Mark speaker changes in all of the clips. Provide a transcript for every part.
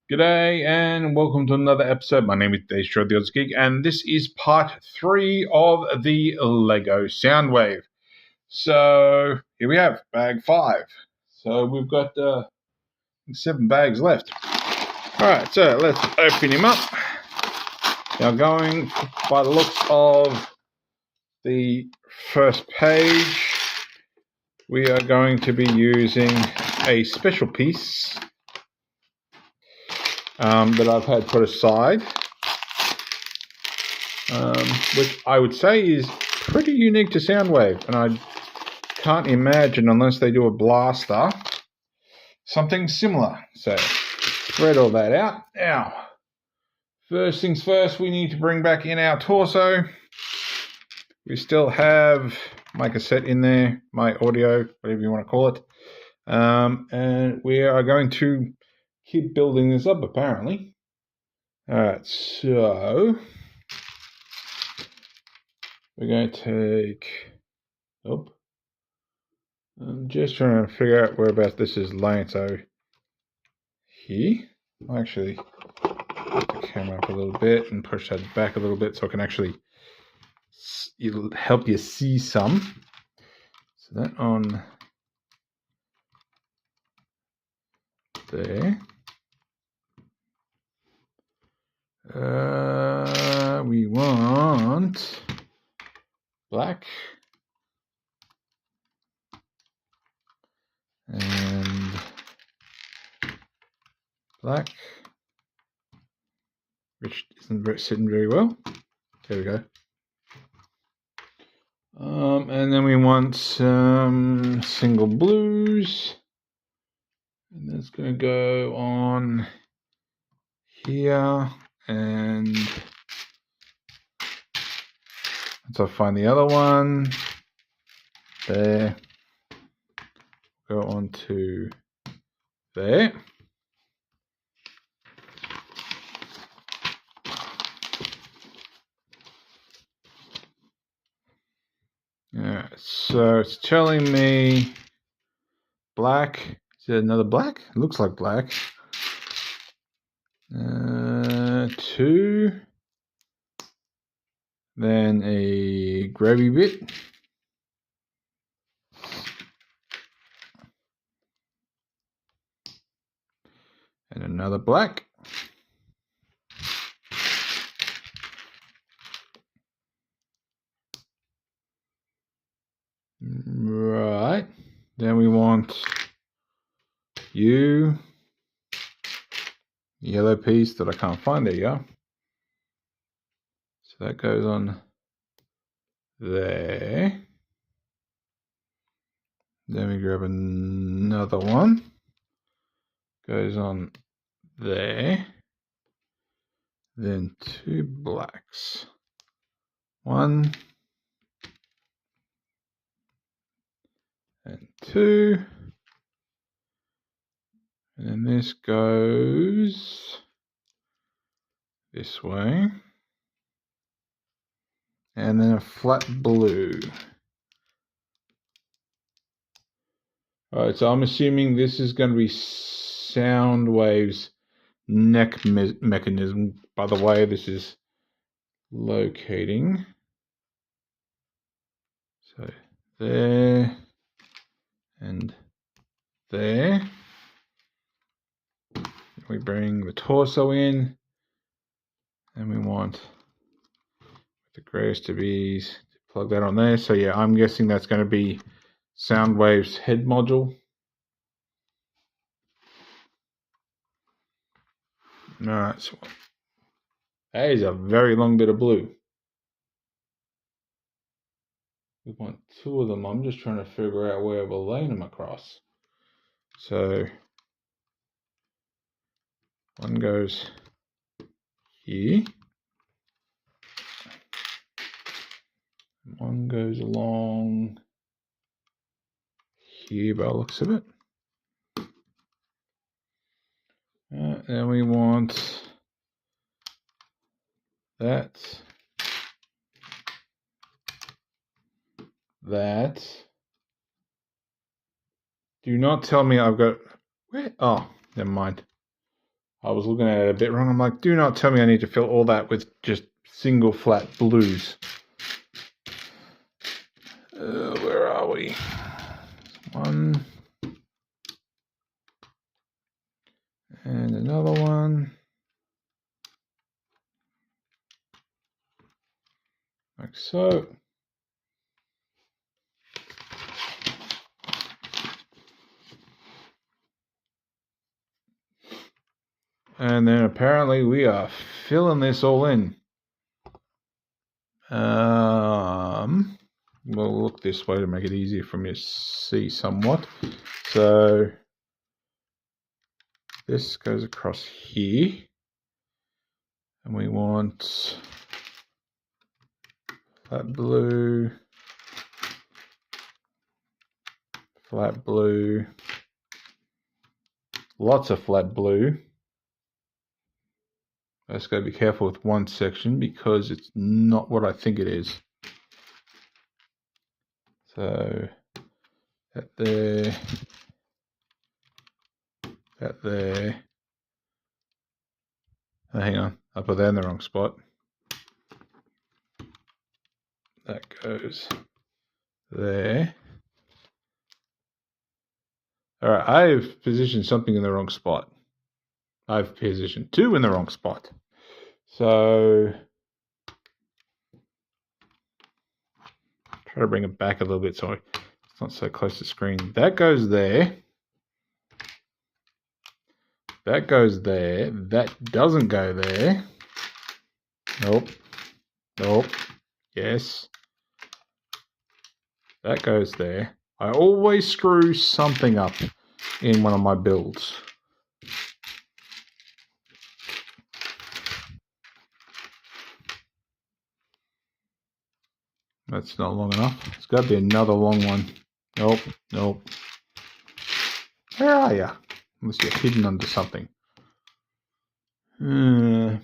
Speaker 1: G'day and welcome to another episode. My name is Dave Shaw, the Oz Geek, and this is part 3 of the Lego Soundwave. So here we have bag 5. So we've got 7 bags left. Alright, so let's open him up. Now going by the looks of the first page, we are going to be using a special piece that I've had put aside, which I would say is pretty unique to Soundwave, and I can't imagine, unless they do a blaster, something similar. So spread all that out. Now, first things first, we need to bring back in our torso. We still have my cassette in there, my audio, whatever you want to call it, and we are going to keep building this up, apparently. Alright, so we're going to take... I'm just trying to figure out whereabouts this is laying. So here, I'll actually put the camera up a little bit and push that back a little bit so I can actually it'll help you see some. So that on there. We want black and black, which isn't sitting very well. There we go. And then we want some single blues, and that's going to go on here, and once I find the other one, there, go on to there. Alright, so it's telling me black. Is it another black? It looks like black. 2. Then a gravy bit. And another black. Right. Then we want yellow piece that I can't find. There you go. So that goes on there. Then we grab another one. Goes on there. Then 2 blacks. 1 and 2. And then this goes this way. And then a flat blue. Alright, so I'm assuming this is going to be Soundwave's neck mechanism, by the way this is locating. So there and there. We bring the torso in, and we want the grays to plug that on there. So yeah, I'm guessing that's going to be Soundwave's head module. Alright, so that is a very long bit of blue. We want 2 of them. I'm just trying to figure out where we're laying them across. So one goes here. One goes along here by the looks of it. Then we want that. Do not tell me I've got... Where? Oh, never mind. I was looking at it a bit wrong. I'm like, do not tell me I need to fill all that with just single flat blues. Where are we? One. And another one. Like so. And then apparently we are filling this all in. We'll look this way to make it easier for me to see somewhat. So this goes across here. And we want flat blue, lots of flat blue. I just got to be careful with one section because it's not what I think it is. So that there, that there. Oh, hang on, I put that in the wrong spot. That goes there. All right, I've positioned something in the wrong spot. I've positioned two in the wrong spot. So try to bring it back a little bit so it's not so close to the screen. That goes there. That goes there. That doesn't go there. Nope. Nope. Yes. That goes there. I always screw something up in one of my builds. That's not long enough. It's got to be another long one. Nope. Nope. Where are you? Unless you're hidden under something. Well,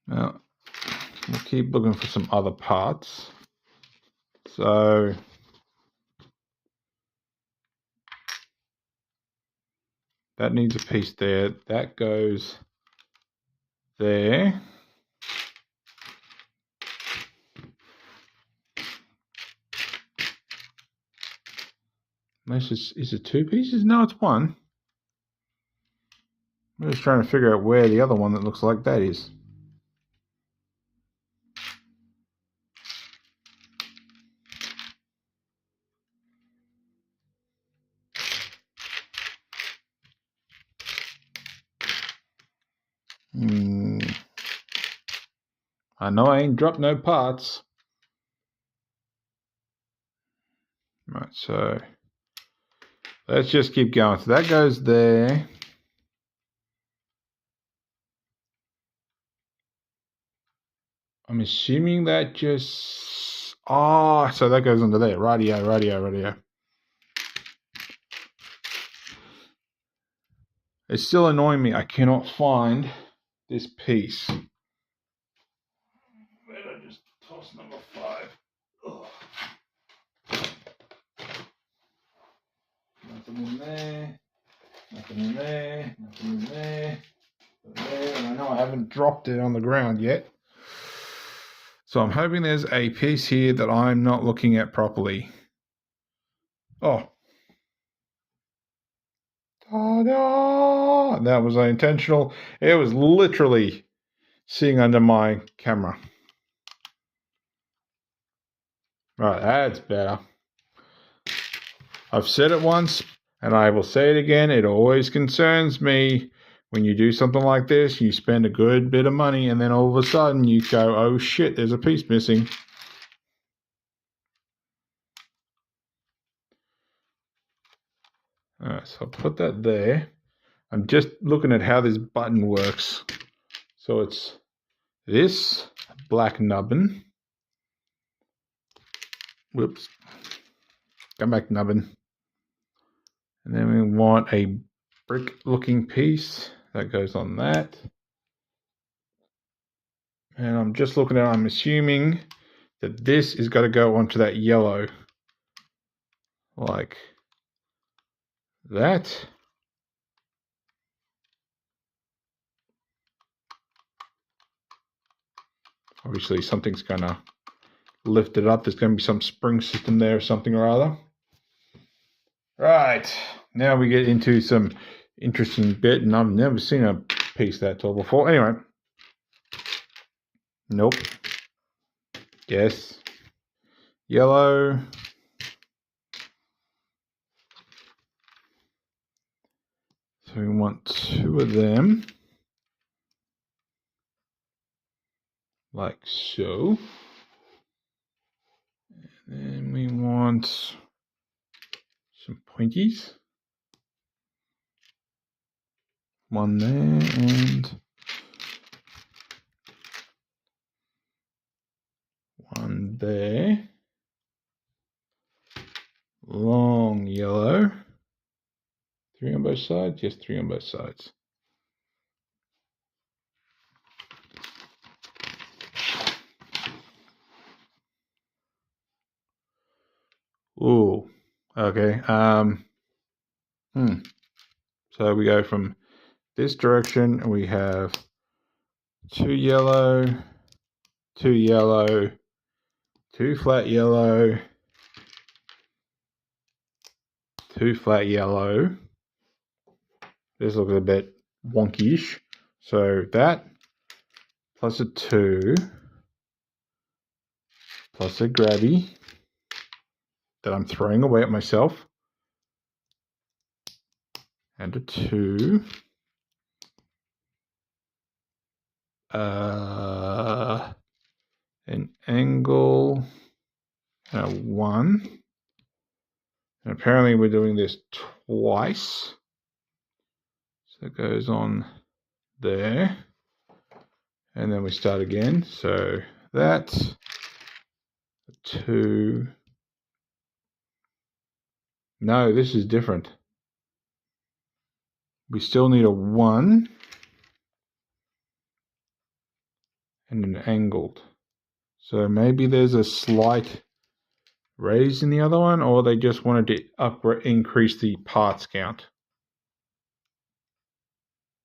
Speaker 1: we'll keep looking for some other parts. So that needs a piece there. That goes there. Is it two pieces? No, it's one. I'm just trying to figure out where the other one that looks like that is. I know I ain't dropped no parts. Right, so let's just keep going. So that goes there. I'm assuming that just... Oh, so that goes under there. Radio. It's still annoying me. I cannot find this piece. Where did I just toss number 5? Ugh. Nothing in there. Nothing in there. Nothing in there. And I know I haven't dropped it on the ground yet. So I'm hoping there's a piece here that I'm not looking at properly. Oh. Ta-da! That was unintentional. It was literally sitting under my camera. Right, that's better. I've said it once, and I will say it again. It always concerns me when you do something like this, you spend a good bit of money, and then all of a sudden you go, oh shit, there's a piece missing. Alright, so I'll put that there. I'm just looking at how this button works. So it's this black nubbin. Whoops. Come back, nubbin. And then we want a brick looking piece that goes on that. And I'm just looking at, I'm assuming that this is got to go onto that yellow. Like that. Obviously something's going to lift it up. There's going to be some spring system there or something or other. Right, now we get into some interesting bit, and I've never seen a piece that tall before. Anyway. Nope. Yes. Yellow. So we want 2 of them. Like so. And then we want some pointies. 1 there and 1 there. Long yellow. 3 on both sides? Yes, 3 on both sides. Ooh, okay. So we go from this direction, and we have 2 yellow, 2 yellow, 2 flat yellow, 2 flat yellow. This looks a bit wonky-ish. So that plus a 2 plus a grabby that I'm throwing away at myself, and a 2. An angle, and a 1. And apparently we're doing this twice. So it goes on there. And then we start again. So that's 2. No, this is different. We still need a 1 and an angled. So maybe there's a slight raise in the other one, or they just wanted to increase the parts count.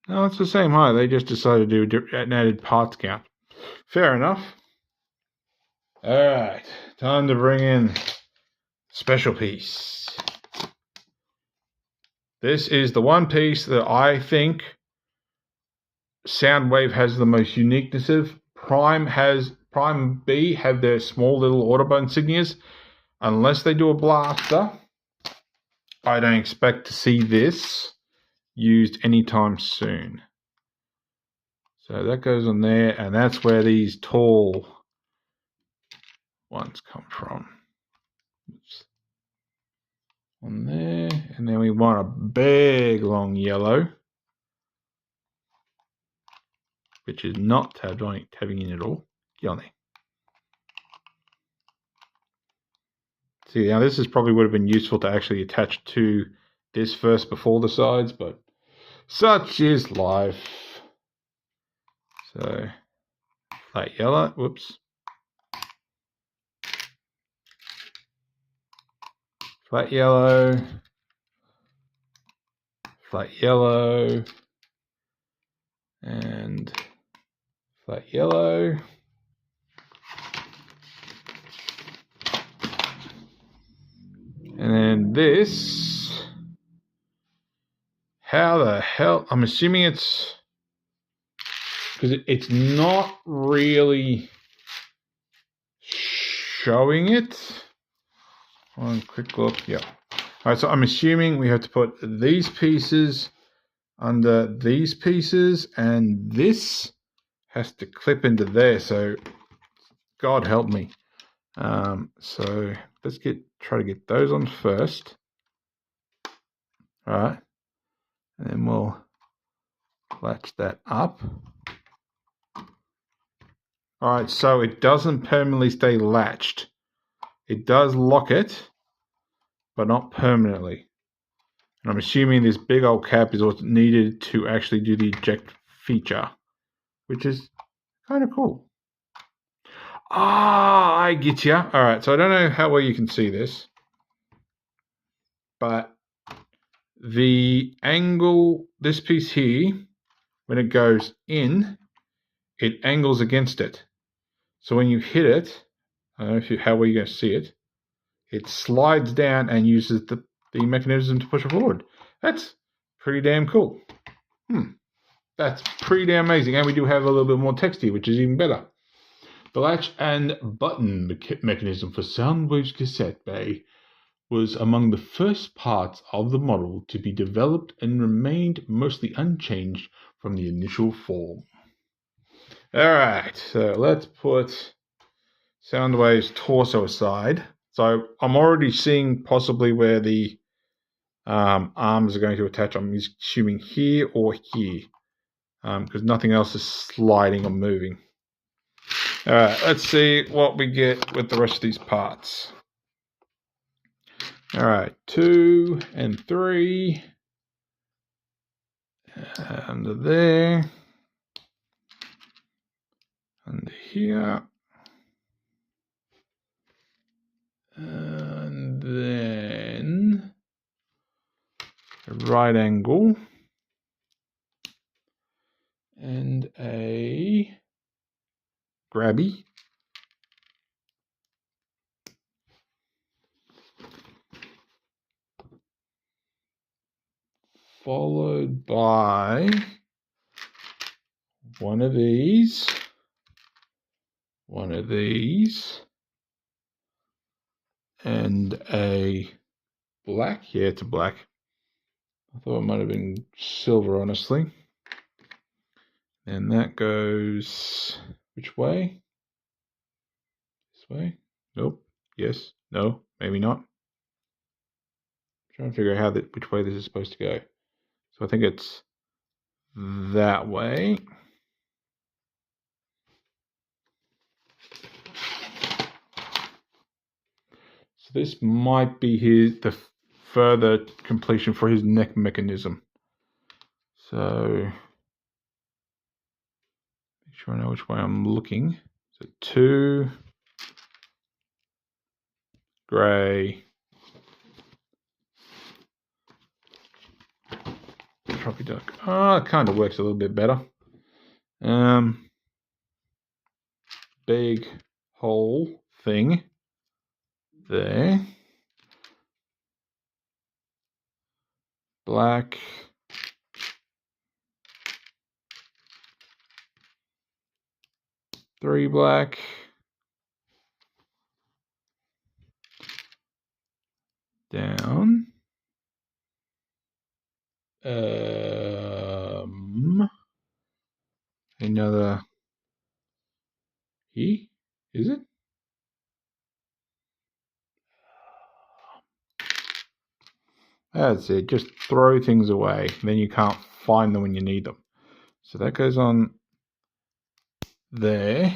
Speaker 1: No, it's the same height. They just decided to do an added parts count. Fair enough. Alright, time to bring in special piece. This is the one piece that I think Soundwave has the most uniqueness of. Prime B have their small little Audible insignias. Unless they do a blaster, I don't expect to see this used anytime soon. So that goes on there, and that's where these tall ones come from. Oops. On there, and then we want a big long yellow, which is not tabbing in at all. Get on there. See, now this probably would have been useful to actually attach to this first before the sides, but such is life. So, flat yellow, whoops. Flat yellow, flat yellow, and flat yellow. And then this, how the hell, I'm assuming it's, because it's not really showing it. One quick look, yeah. All right, so I'm assuming we have to put these pieces under these pieces, and this has to clip into there, so God help me. So let's try to get those on first. All right, and then we'll latch that up. All right, so it doesn't permanently stay latched. It does lock it, but not permanently. And I'm assuming this big old cap is what's needed to actually do the eject feature, which is kind of cool. Ah, I get ya. All right, so I don't know how well you can see this, but the angle, this piece here, when it goes in, it angles against it. So when you hit it, I don't know if how are you going to see it, it slides down and uses the mechanism to push it forward. That's pretty damn cool. That's pretty damn amazing. And we do have a little bit more text here, which is even better. The latch and button mechanism for Soundwave's cassette bay was among the first parts of the model to be developed and remained mostly unchanged from the initial form. Alright, so let's put Soundwave's torso aside. So I'm already seeing possibly where the arms are going to attach. I'm assuming here or here, because nothing else is sliding or moving. Alright, let's see what we get with the rest of these parts. Alright, 2 and 3. Under there. Under here. And then a right angle. And a grabby. Followed by one of these, and a black. Yeah, it's a black. I thought it might have been silver, honestly. And that goes which way? This way? Nope. Yes. No. Maybe not. I'm trying to figure out which way this is supposed to go. So I think it's that way. So this might be the further completion for his neck mechanism. So make sure I know which way I'm looking. So 2 grey, Trophy duck. Oh, it kind of works a little bit better. Big hole thing there. Black. Three black. Down. Another E, is it? That's it. Just throw things away. Then you can't find them when you need them. So that goes on there.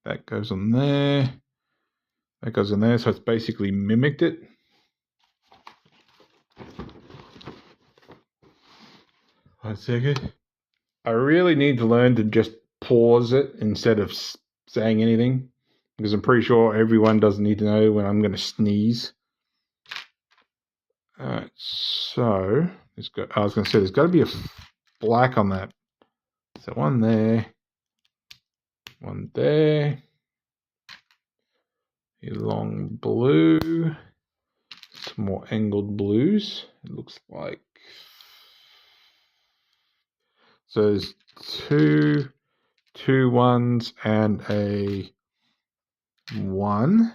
Speaker 1: That goes on there. That goes on there. So it's basically mimicked it. One second. I really need to learn to just pause it instead of saying anything, because I'm pretty sure everyone doesn't need to know when I'm going to sneeze. Alright, so I was going to say there's got to be a black on that. So one there, one there, a long blue, some more angled blues. It looks like. So there's two ones and a 1.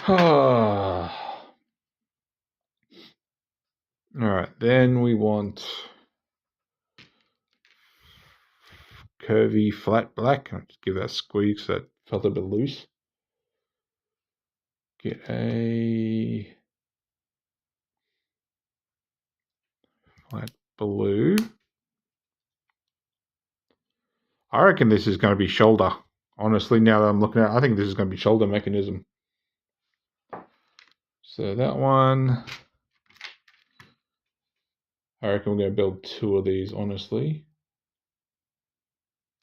Speaker 1: Alright, then we want curvy flat black. I'll just give that a squeeze so that felt a bit loose. Get a flat blue. I reckon this is going to be shoulder. Honestly, now that I'm looking at it, I think this is going to be shoulder mechanism. So that one, I reckon we're going to build 2 of these, honestly.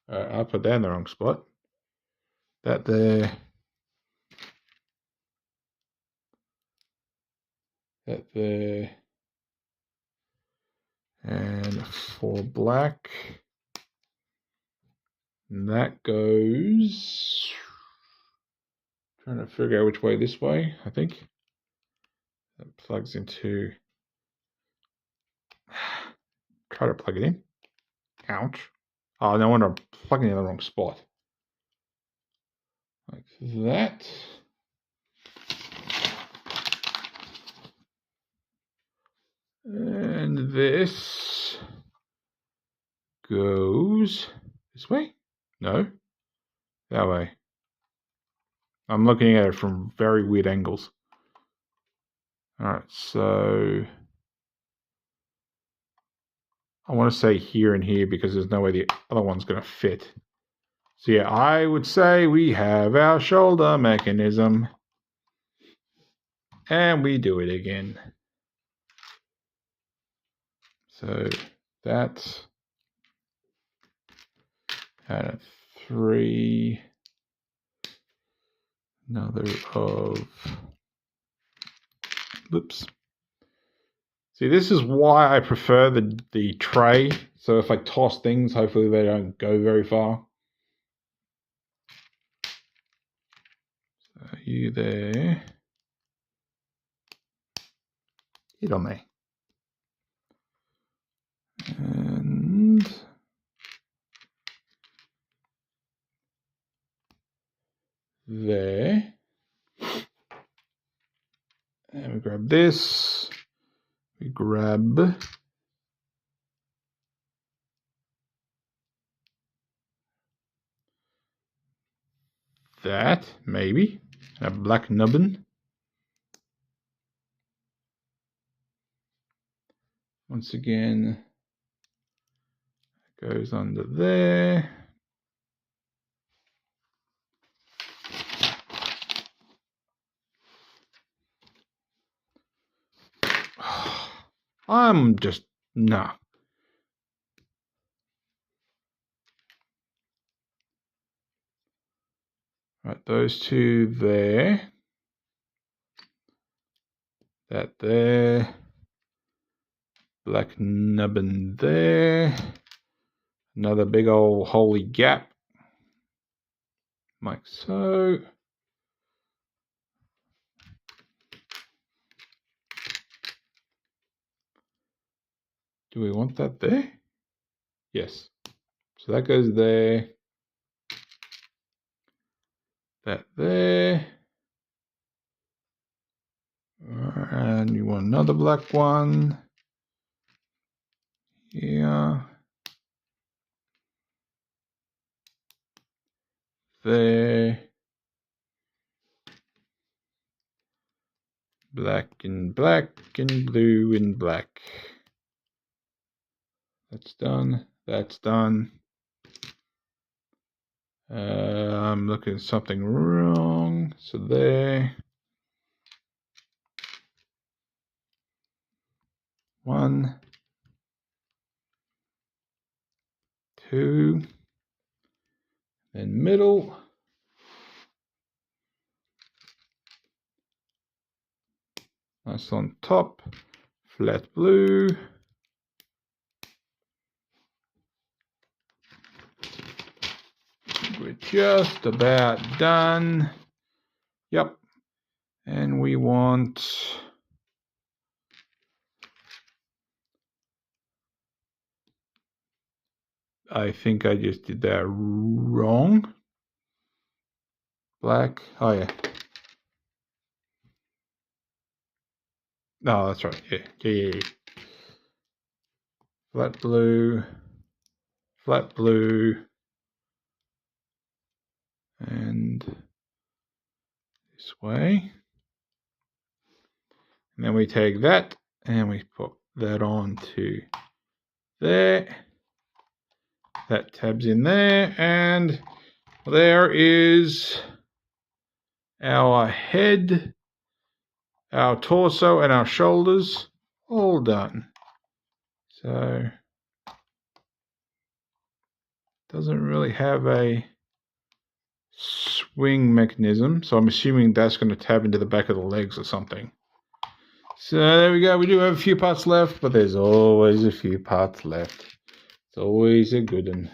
Speaker 1: I put that in the wrong spot. That there. That there. And for black, that goes, trying to figure out which way, this way, I think. That plugs into, try to plug it in. Ouch. Oh, no wonder I'm plugging it in the wrong spot. Like that. And this goes this way? No, that way. I'm looking at it from very weird angles. Alright, so I want to say here and here because there's no way the other one's going to fit. So yeah, I would say we have our shoulder mechanism. And we do it again. So that's out of 3. Another of, whoops. See, this is why I prefer the tray. So if I toss things, hopefully they don't go very far. So you there. Hit on me. And there. And we grab this. We grab that, maybe. A black nubbin. Once again, it goes under there. I'm just, nah. Right, those two there. That there. Black nubbin there. Another big old holy gap. Like so. Do we want that there? Yes. So that goes there. That there. And you want another black one. Here. There. Black and blue and black. That's done. That's done. I'm looking at something wrong. So there. 1, 2, then middle. Nice on top. Flat blue. We're just about done. Yep. And we want, I think I just did that wrong. Black. Oh yeah. No, that's right. Yeah. Flat blue. Flat blue. And this way. And then we take that and we put that on to there. That tabs in there, and there is our head, our torso, and our shoulders all done. So doesn't really have a swing mechanism, so I'm assuming that's going to tab into the back of the legs or something. So there we go. We do have a few parts left, but there's always a few parts left. It's always a good one.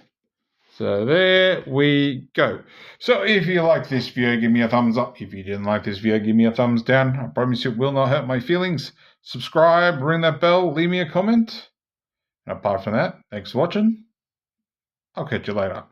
Speaker 1: So there we go. So if you like this video, give me a thumbs up. If you didn't like this video, give me a thumbs down. I promise it will not hurt my feelings. Subscribe, ring that bell, leave me a comment. And apart from that, thanks for watching. I'll catch you later.